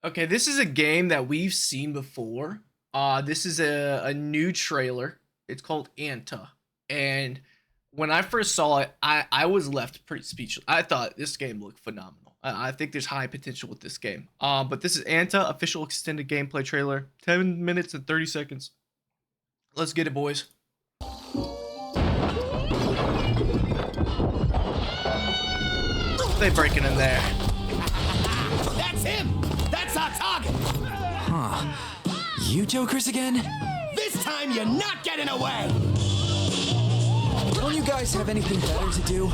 Okay, this is a game that we've seen before. This is a new trailer. It's called Anta. And when I first saw it, I was left pretty speechless. I thought this game looked phenomenal. I think there's high potential with this game. But this is Anta, official extended gameplay trailer. 10 minutes and 30 seconds. Let's get it, boys. They breaking in there. That's him! That's our target! Huh. You jokers again? This time you're not getting away! Don't you guys have anything better to do?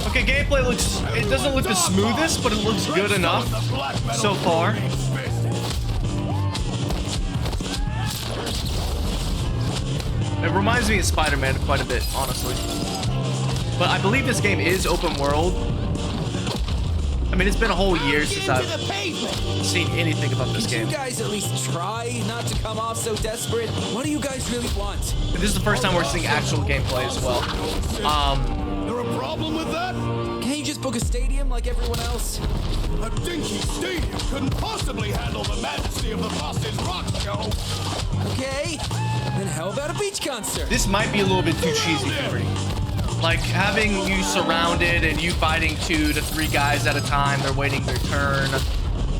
Okay, gameplay looks... It doesn't look the smoothest, but it looks good enough so far. It reminds me of Spider-Man quite a bit, honestly. But I believe this game is open world. I mean, it's been a whole year since I've seen anything about this game. Could you guys at least try not to come off so desperate? What do you guys really want? This is the first time we're seeing actual gameplay as well. There a problem with that? Can't you just book a stadium like everyone else? A dinky stadium couldn't possibly handle the majesty of the boss's rock show. Okay, then how about a beach concert? This might be a little bit too cheesy for me. Like having you surrounded and you fighting 2 to 3 guys at a time. They're waiting their turn.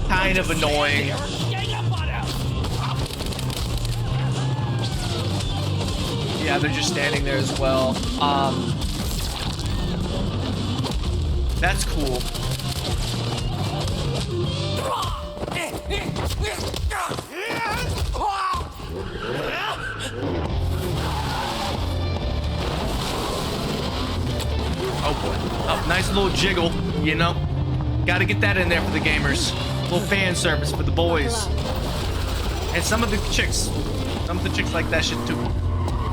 Kind of annoying. Yeah, they're just standing there as well. That's cool. Oh boy. Oh, nice little jiggle, you know? Gotta get that in there for the gamers. A little fan service for the boys. And some of the chicks. Some of the chicks like that shit too.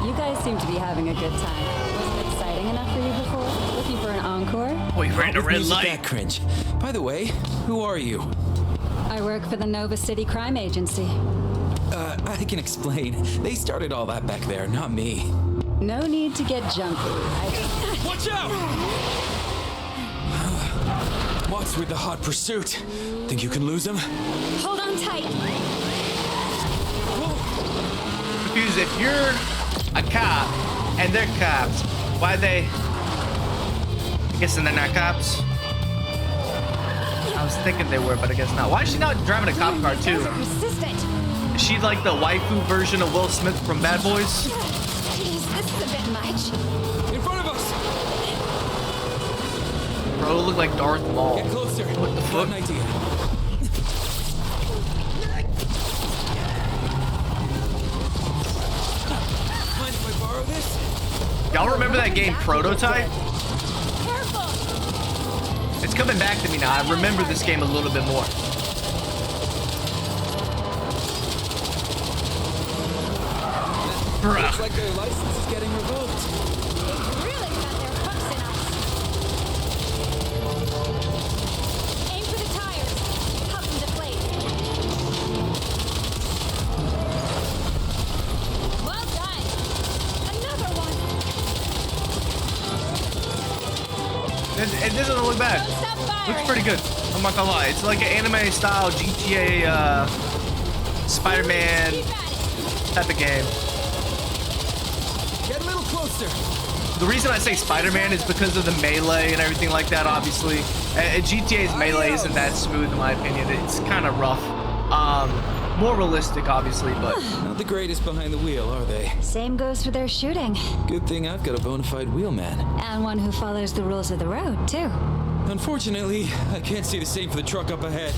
You guys seem to be having a good time. Wasn't it exciting enough for you before? Looking for an encore? Oh, you ran a red light. That cringe. By the way, who are you? I work for the Nova City Crime Agency. I can explain. They started all that back there, not me. No need to get jumpy. Watch out! What's with the hot pursuit? Think you can lose him? Hold on tight. Confused. If you're a cop and they're cops, why they... I guess they're not cops. I was thinking they were, but I guess not. Why is she not driving a cop car too? Persistent. Is she like the waifu version of Will Smith from Bad Boys? Jeez, this is a bit much. In front of us! Bro, look like Darth Maul. Get closer. What the fuck? Got an idea. Mind if I borrow this? Y'all remember that game Prototype? Careful. It's coming back to me now. I remember this game a little bit more. Looks Bruh. like their license is getting revoked. They've really got their hooks in us. Aim for the tires. Help them deflate. Well done. Another one. It doesn't look bad. Don't stop firing. Looks pretty good. I'm not gonna lie. It's like an anime style GTA Spider-Man Keep at it. type of game. Get a little closer. The reason I say Spider-Man is because of the melee and everything like that, obviously. GTA's melee isn't that smooth in my opinion. It's kind of rough. More realistic, obviously, but... Not the greatest behind the wheel, are they? Same goes for their shooting. Good thing I've got a bona fide wheelman. And one who follows the rules of the road, too. Unfortunately, I can't say the same for the truck up ahead.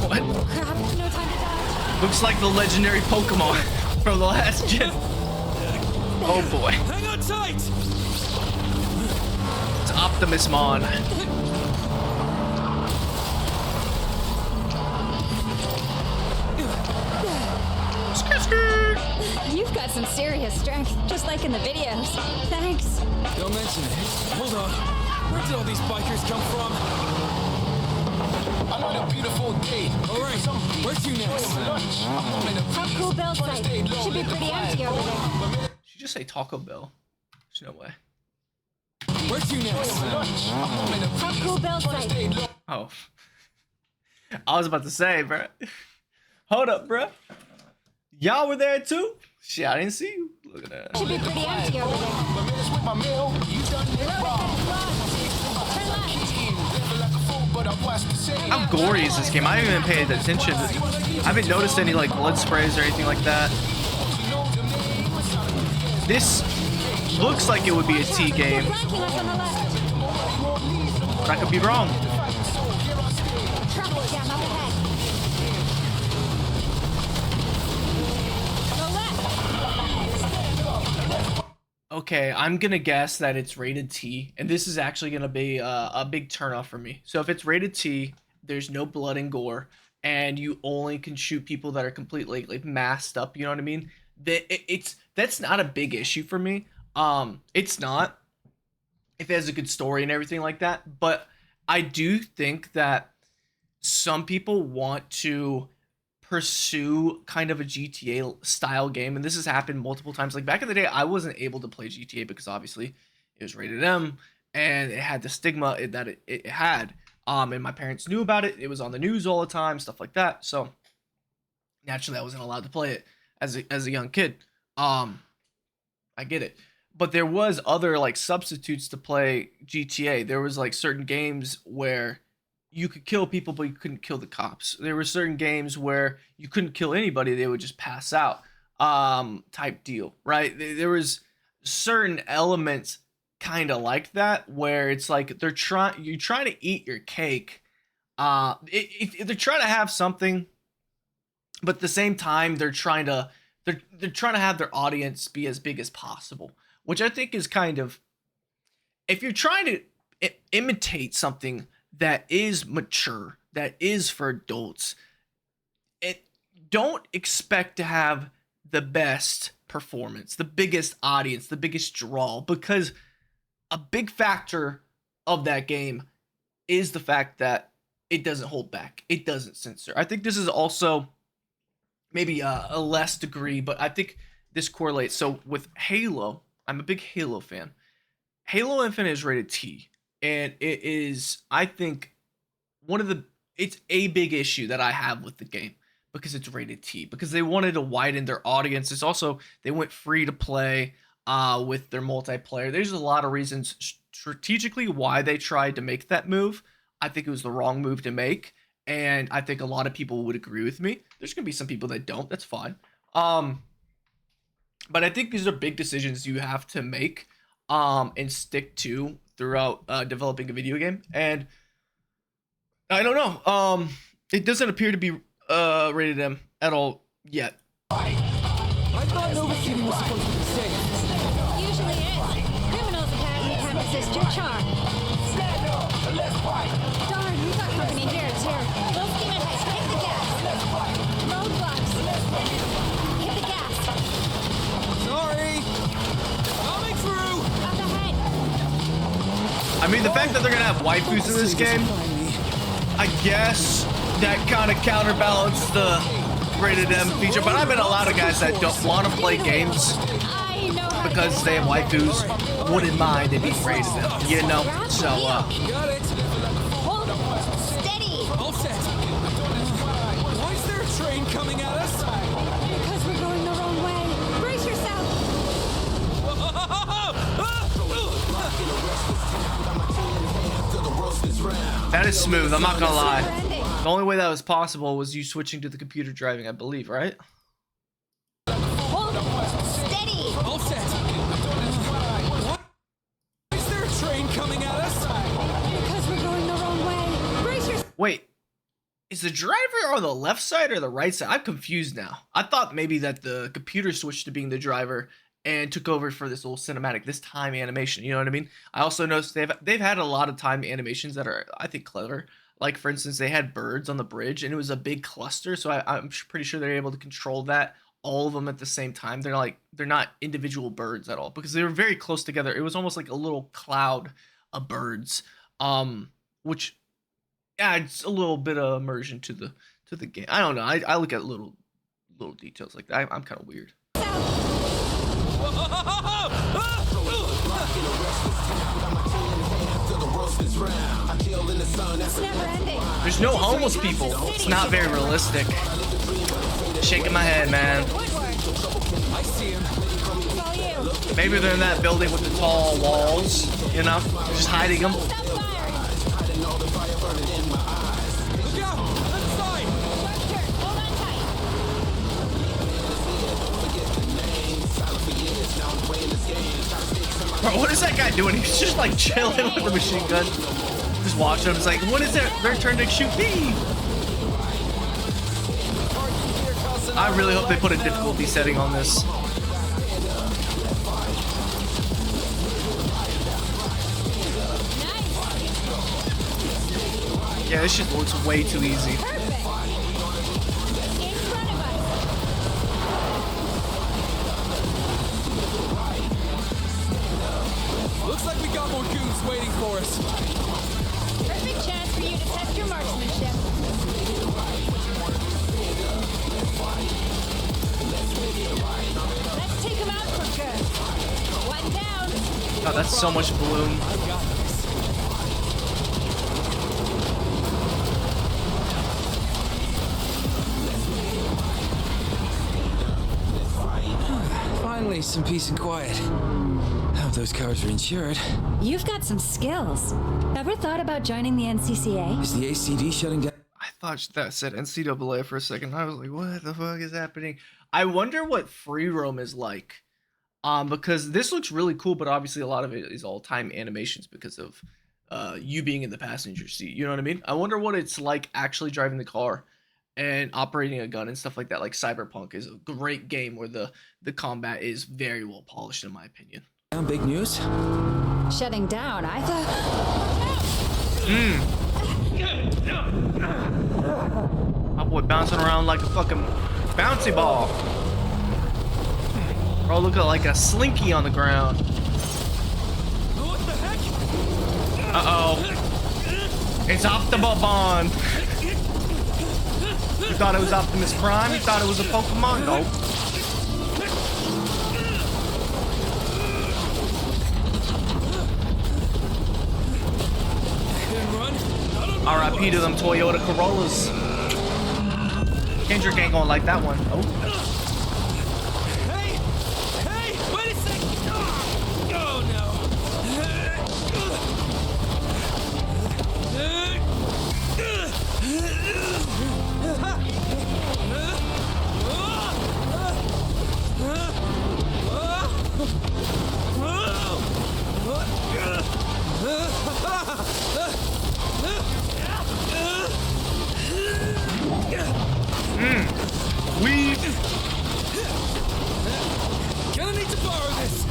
What? Crap, no time to dodge. Looks like the legendary Pokemon from the last gen. Oh boy. Hang on tight! It's Optimus Mon. You've got some serious strength, just like in the videos. Thanks. Don't mention it. Hold on. Where did all these bikers come from? I'm on a beautiful day. All right, where to next? How cool Bill's site. Should be pretty empty over there. Did you just say Taco Bell? There's no way. Where to next? How cool Bill's site. Oh. I was about to say, bro. Hold up, bro. Y'all were there too? Shit, I didn't see you. Look at that. Should be pretty empty over there. How gory is this game? I haven't even paid attention. I haven't noticed any like blood sprays or anything like that. This looks like it would be a T game. Flanking us on the left. But I could be wrong. Traffic jam up ahead. The left. Okay, I'm gonna guess that it's rated T, and this is actually gonna be a big turnoff for me. So if it's rated T, there's no blood and gore, and you only can shoot people that are completely like masked up. You know what I mean? That's not a big issue for me. It's not if it has a good story and everything like that. But I do think that some people want to pursue kind of a GTA style game, and this has happened multiple times. Like back in the day, I wasn't able to play GTA because obviously it was rated M and it had the stigma that it had. And my parents knew about it. It was on the news all the time, stuff like that. So naturally, I wasn't allowed to play it as a young kid. I get it. But there was other like substitutes to play GTA. There was like certain games where you could kill people, but you couldn't kill the cops. There were certain games where you couldn't kill anybody; they would just pass out, type deal, right? There was certain elements kind of like that where it's like you're trying to eat your cake. They're trying to have something, but at the same time they're trying to have their audience be as big as possible, which I think is kind of, if you're trying to imitate something that is mature, that is for adults, don't expect to have the best performance, the biggest audience, the biggest draw, because a big factor of that game is the fact that it doesn't hold back. It doesn't censor. I think this is also maybe a less degree, but I think this correlates. So with Halo, I'm a big Halo fan. Halo Infinite is rated T, and it is, I think, it's a big issue that I have with the game because it's rated T, because they wanted to widen their audience. It's also, they went free to play with their multiplayer. There's a lot of reasons strategically why they tried to make that move. I think it was the wrong move to make, and I think a lot of people would agree with me. There's gonna be some people that don't. That's fine. But I think these are big decisions you have to make and stick to throughout developing a video game. And I don't know. It doesn't appear to be rated M at all yet. I thought Nova City was supposed to be safe. Usually is. Criminals apparently can't resist your charm. Darn, we got company here. It's here. Full steam ahead. Hit the gas. Roadblocks. Hit the gas. Sorry. Coming through. Up ahead. I mean, the fact that they're gonna have waifus in this game, I guess that kind of counterbalances the rated M feature. But I bet a lot of guys that don't want to play games I know how to because get they have around. waifus wouldn't mind it being rated M, you know? So, Got it. Hold. Steady. All set. Why is there a train coming at us? Because we're going the wrong way. Brace yourself. that is smooth, I'm not gonna lie. Ending. The only way that was possible was you switching to the computer driving, I believe, right? Hold. Steady. All set. Why is there a train coming at us? Because we're going the wrong way. Brace yourself. Wait, is the driver on the left side or the right side? I'm confused now. I thought maybe that the computer switched to being the driver and took over for this little cinematic, this time animation. You know what I mean? I also noticed they've had a lot of time animations that are, I think, clever. Like, for instance, they had birds on the bridge, and it was a big cluster, so I'm pretty sure they're able to control that, all of them at the same time. They're not individual birds at all, because they were very close together. It was almost like a little cloud of birds, which adds a little bit of immersion to the game. I don't know. I look at little details like that. I'm kind of weird. It's never ending. There's no homeless people. It's not very realistic. Shaking my head, man. Woodward, I see him. it's all you. Maybe they're in that building with the tall walls, you know? Just hiding them. Stop firing. Look out! Left side! Sharp turn. Hold on tight. Bro, what is that guy doing? He's just like chilling with the machine gun. Just watching him. It's like, what is it? Their turn to shoot me. I really hope they put a difficulty setting on this. Nice. Yeah, this shit looks way too easy. Perfect. In front of us. Looks like we got more goons waiting for us. Perfect chance for you to test your marksmanship. Let's take him out for good. One down. Oh, that's so much bloom. I got this. Finally, some peace and quiet. I hope those cars are insured. You've got some skills. Ever thought about joining the NCCA? Is the ACD shutting down? I thought that said NCAA for a second. I was like, what the fuck is happening? I wonder what free roam is like. Because this looks really cool, but obviously a lot of it is all time animations because of you being in the passenger seat. You know what I mean? I wonder what it's like actually driving the car and operating a gun and stuff like that. Like Cyberpunk is a great game where the combat is very well polished, in my opinion. Big news? Shutting down, I thought. My boy bouncing around like a fucking bouncy ball. Bro, look at like a slinky on the ground. What the heck? Uh-oh. It's Optimal Bond. You thought it was Optimus Prime? You thought it was a Pokemon? Nope. R.I.P. to them Toyota Corollas. Kendrick ain't gonna like that one. Oh. Hey! Hey! Wait a second! Oh We Gonna need to borrow this.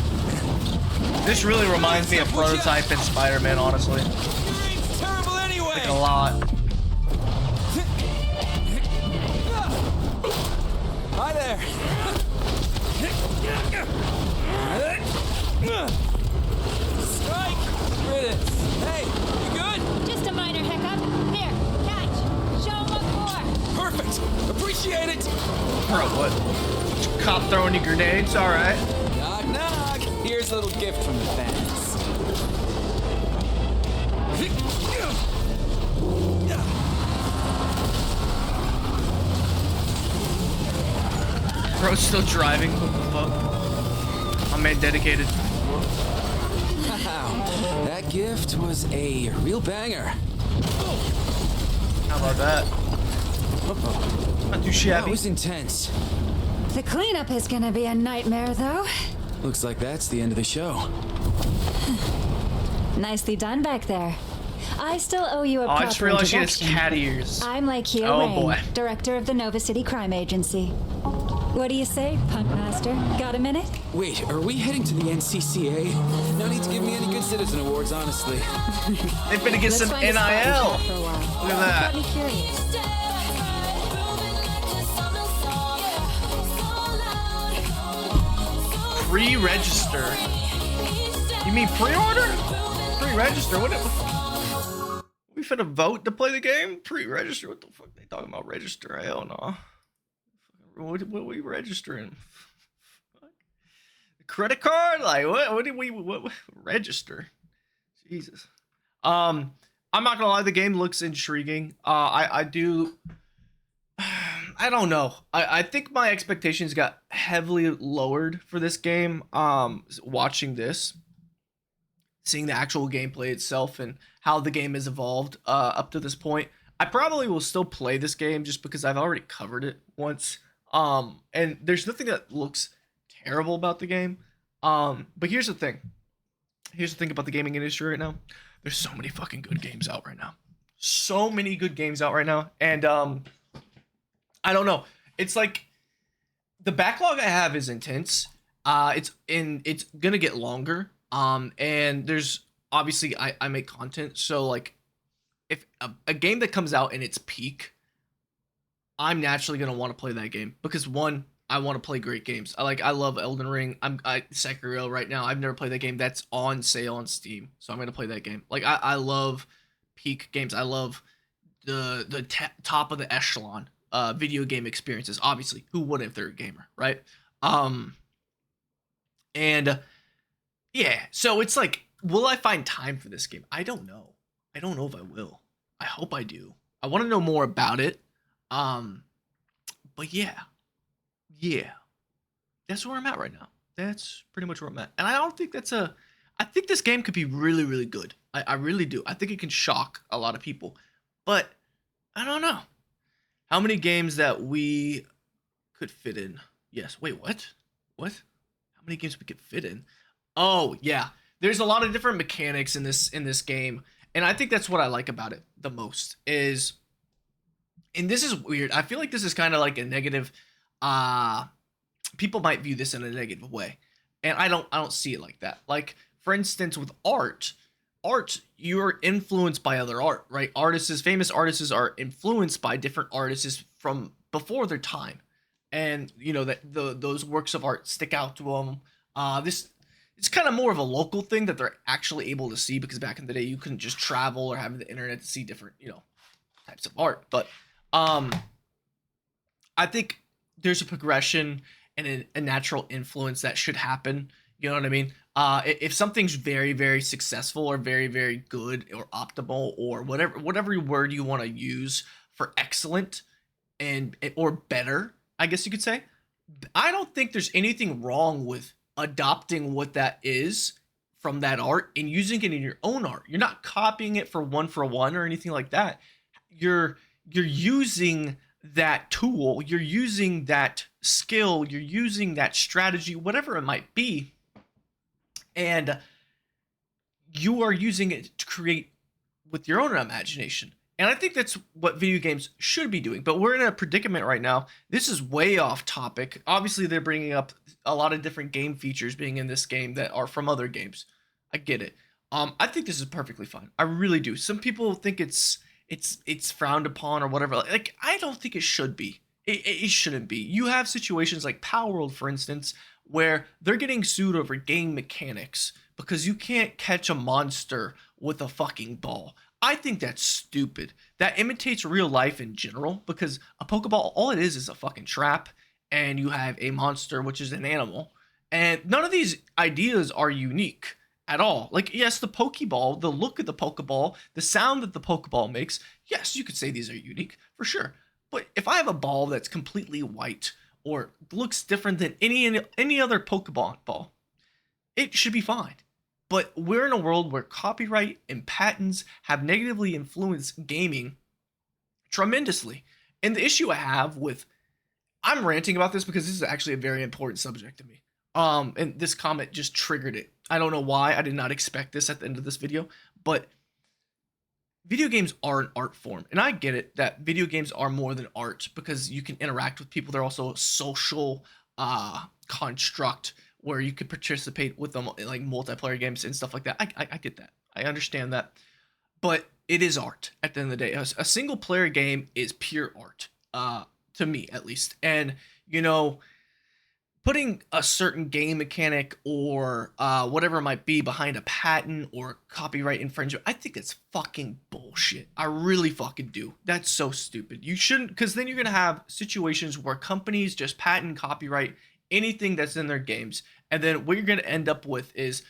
This really reminds me of Prototype and Spider-Man, honestly. Your aim's terrible anyway. Like a lot. Hi there. Strike! Riddance. Hey, you good? Just a minor hiccup. Here, catch. Show 'em what for. Perfect. Appreciate it. Bro, what? Cop throwing you grenades? Alright. Knock, knock. Here's a little gift from the fans. Bro's still driving. What the fuck? My man dedicated. Wow. That gift was a real banger. How about that? Not too That shabby. was intense. The cleanup is gonna be a nightmare, though. Looks like that's the end of the show. Nicely done back there. I still owe you a Oh, proper I just realized she has introduction. cat ears. I'm Lakea Oh, Rain, boy. director of the Nova City Crime Agency. What do you say, Punk Master? Got a minute? Wait, are we heading to the NCCA? No need to give me any good citizen awards, honestly. They finna get some find a spot and NIL. chat for a while. Look at that. Got me curious. Pre-register. You mean pre-order? Pre-register? What? We finna vote to play the game? Pre-register? What the fuck they talking about? Register? Hell no. What we registering? Credit card? Like what? What did we register? Jesus. I'm not gonna lie, the game looks intriguing. I do. I don't know. I think my expectations got heavily lowered for this game. Watching this, seeing the actual gameplay itself and how the game has evolved up to this point. I probably will still play this game just because I've already covered it once. And there's nothing that looks terrible about the game. But here's the thing. Here's the thing about the gaming industry right now. There's so many fucking good games out right now. So many good games out right now. And I don't know. It's like the backlog I have is intense. It's gonna get longer. And there's obviously I make content, so like if a game that comes out in its peak, I'm naturally gonna want to play that game because one, I want to play great games. I love Elden Ring. I Sekiro right now. I've never played that game. That's on sale on Steam, so I'm gonna play that game. Like I love peak games. I love the top of the echelon video game experiences. Obviously, who wouldn't if they're a gamer, right? And yeah, so it's like, will I find time for this game? I don't know. I don't know if I will. I hope I do. I want to know more about it. But yeah, that's where I'm at right now. That's pretty much where I'm at. And I don't think that's a. I think this game could be really, really good. I really do. I think it can shock a lot of people. But I don't know how many games that we could fit in. Yes. Wait. What? What? How many games we could fit in? Oh yeah. There's a lot of different mechanics in this game, and I think that's what I like about it the most. Is, and this is weird. I feel like this is kind of like a negative. People might view this in a negative way, and I don't see it like that. Like for instance, with art, you're influenced by other art, right? Famous artists are influenced by different artists from before their time, and you know that those works of art stick out to them. It's kind of more of a local thing that they're actually able to see because back in the day you couldn't just travel or have the internet to see different, types of art. But I think there's a progression and a natural influence that should happen. You know what I mean? If something's very, very successful or very, very good or optimal or whatever word you want to use for excellent or better, I guess you could say, I don't think there's anything wrong with adopting what that is from that art and using it in your own art. You're not copying it for one or anything like that. You're using that tool, you're using that skill, you're using that strategy, whatever it might be, and you are using it to create with your own imagination. And I think that's what video games should be doing. But we're in a predicament right now. This is way off topic. Obviously, they're bringing up a lot of different game features being in this game that are from other games. I get it. I think this is perfectly fine. I really do. Some people think it's frowned upon or whatever. Like I don't think it should be. It shouldn't be. You have situations like Power World, for instance, where they're getting sued over game mechanics because you can't catch a monster with a fucking ball. I think that's stupid. That imitates real life in general because a Pokeball, all it is a fucking trap, and you have a monster, which is an animal. And none of these ideas are unique at all. Like, yes, the Pokeball, the look of the Pokeball, the sound that the Pokeball makes, yes, you could say these are unique, for sure. But if I have a ball that's completely white or looks different than any other Pokeball ball, it should be fine. But we're in a world where copyright and patents have negatively influenced gaming tremendously. And the issue I have with, I'm ranting about this because this is actually a very important subject to me. And this comment just triggered it. I don't know why. I did not expect this at the end of this video, but video games are an art form. And I get it that video games are more than art because you can interact with people. They're also a social construct where you could participate with them in like multiplayer games and stuff like that. I get that. I understand that. But it is art at the end of the day. A single player game is pure art, to me at least. And, putting a certain game mechanic or whatever it might be behind a patent or copyright infringement, I think it's fucking bullshit. I really fucking do. That's so stupid. You shouldn't, because then you're going to have situations where companies just patent copyright anything that's in their games, and then what you're going to end up with is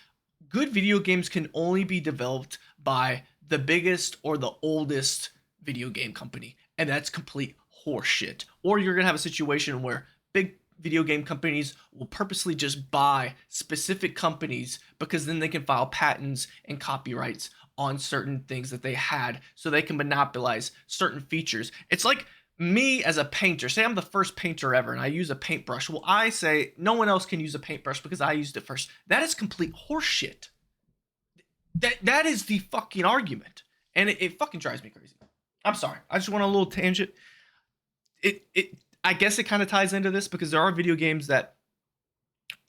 good video games can only be developed by the biggest or the oldest video game company, and that's complete horseshit. Or you're gonna have a situation where big video game companies will purposely just buy specific companies because then they can file patents and copyrights on certain things that they had so they can monopolize certain features. It's like me as a painter. Say I'm the first painter ever and I use a paintbrush. Well, I say no one else can use a paintbrush because I used it first. That is complete horseshit. That is the fucking argument. And it fucking drives me crazy. I'm sorry. I just want a little tangent. I guess it kind of ties into this because there are video games that,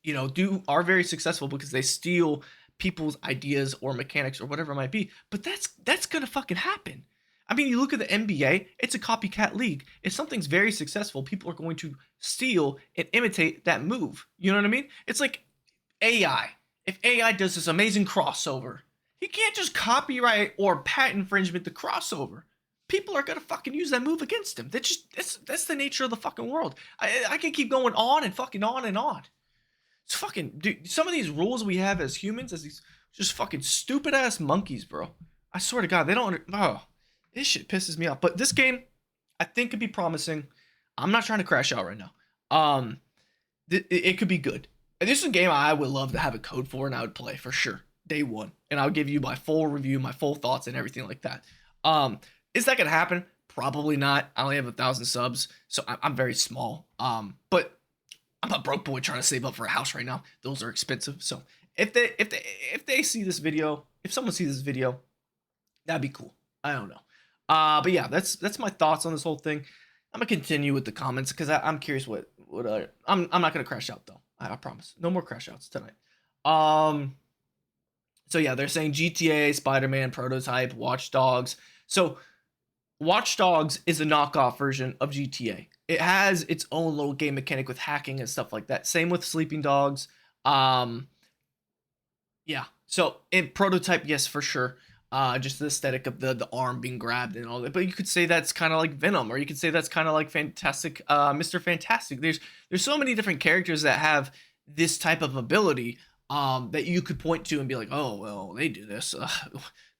you know, are very successful because they steal people's ideas or mechanics or whatever it might be. But that's gonna fucking happen. I mean, you look at the NBA, it's a copycat league. If something's very successful, people are going to steal and imitate that move. You know what I mean? It's like AI. If AI does this amazing crossover, he can't just copyright or patent infringement the crossover. People are gonna fucking use that move against him. That's the nature of the fucking world. I can keep going on and fucking on and on. It's fucking, dude, some of these rules we have as humans, as these just fucking stupid ass monkeys, bro. I swear to God, they don't. This shit pisses me off. But this game, I think, could be promising. I'm not trying to crash out right now. It could be good. And this is a game I would love to have a code for, and I would play for sure day one. And I'll give you my full review, my full thoughts, and everything like that. Is that gonna happen? Probably not. I only have 1,000 subs, so I'm very small. But I'm a broke boy trying to save up for a house right now. Those are expensive. So if they see this video, if someone sees this video, that'd be cool. I don't know. But yeah, that's my thoughts on this whole thing. I'm gonna continue with the comments because I'm curious what I'm not gonna crash out though. I promise. No more crash outs tonight. So yeah, they're saying GTA, Spider-Man prototype, Watch Dogs. So Watch Dogs is a knockoff version of GTA. It has its own little game mechanic with hacking and stuff like that. Same with Sleeping Dogs. Yeah. So in prototype, yes, for sure. Just the aesthetic of the arm being grabbed and all that. But you could say that's kind of like Venom, or you could say that's kind of like Fantastic, Mr. Fantastic. There's so many different characters that have this type of ability that you could point to and be like, oh well, they do this.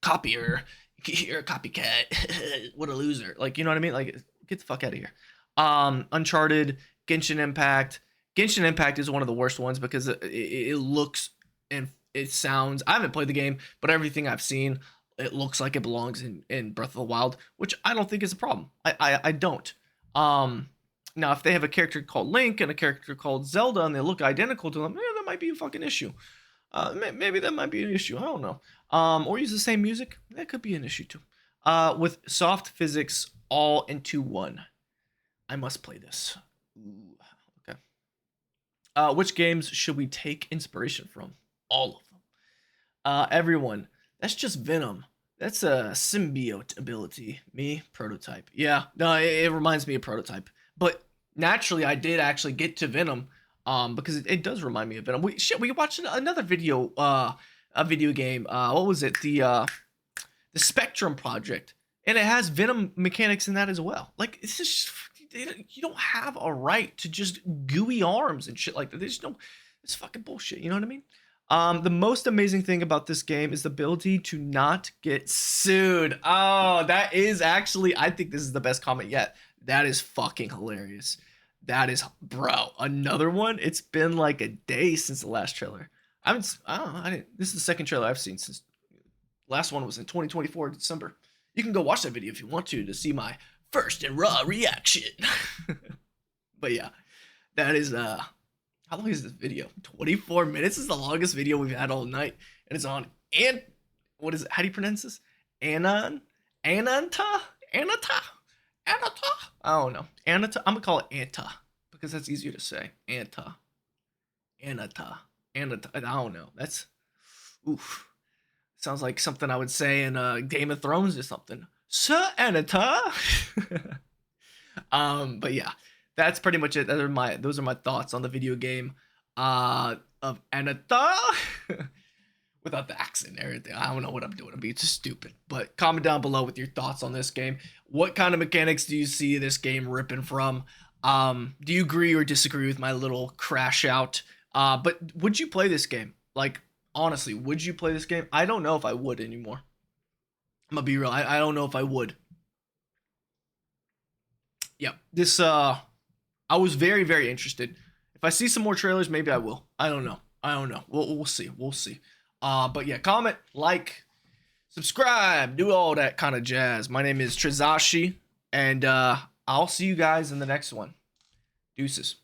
Copier. You're a copycat. What a loser. Like, you know what I mean? Like, get the fuck out of here. Uncharted, Genshin Impact. Genshin Impact is one of the worst ones because it looks and it sounds, I haven't played the game, but everything I've seen, it looks like it belongs in Breath of the Wild, which I don't think is a problem. I don't. Now, if they have a character called Link and a character called Zelda and they look identical to them, that might be a fucking issue. Maybe that might be an issue. I don't know. Or use the same music. That could be an issue too. With soft physics all into one. I must play this. Ooh, okay. Which games should we take inspiration from? All of them. Everyone. That's just Venom. That's a symbiote ability. Me, prototype. Yeah, no, it reminds me of prototype. But naturally, I did actually get to Venom. Because it does remind me of Venom. We watched another video, a video game. What was it? The Spectrum Project, and it has Venom mechanics in that as well. Like, it's just, you don't have a right to just gooey arms and shit like that. There's no, it's fucking bullshit. You know what I mean? The most amazing thing about this game is the ability to not get sued. Oh, that is actually, I think this is the best comment yet. That is fucking hilarious. That is, bro, another one. It's been like a day since the last trailer. I don't know. This is the second trailer I've seen since last one was in 2024 December. You can go watch that video if you want to see my first and raw reaction. But yeah, that is how long is this video? 24 minutes is the longest video we've had all night, and it's on what is it? How do you pronounce this? Ananta. I don't know. Ananta. I'm gonna call it Anta because that's easier to say. Ananta. I don't know. That's oof. Sounds like something I would say in Game of Thrones or something. Sir Ananta. But yeah, that's pretty much it. Those are my thoughts on the video game of Ananta. Without the accent and everything. I don't know what I'm doing. I'm being just stupid. But comment down below with your thoughts on this game. What kind of mechanics do you see this game ripping from? Do you agree or disagree with my little crash out? But would you play this game? Like, honestly, would you play this game? I don't know if I would anymore. I'm gonna be real. I don't know if I would. Yeah, this I was very, very interested. If I see some more trailers, maybe I will. I don't know. We'll see. We'll see. But yeah, comment, like, subscribe, do all that kind of jazz. My name is Trizashi, and I'll see you guys in the next one. Deuces.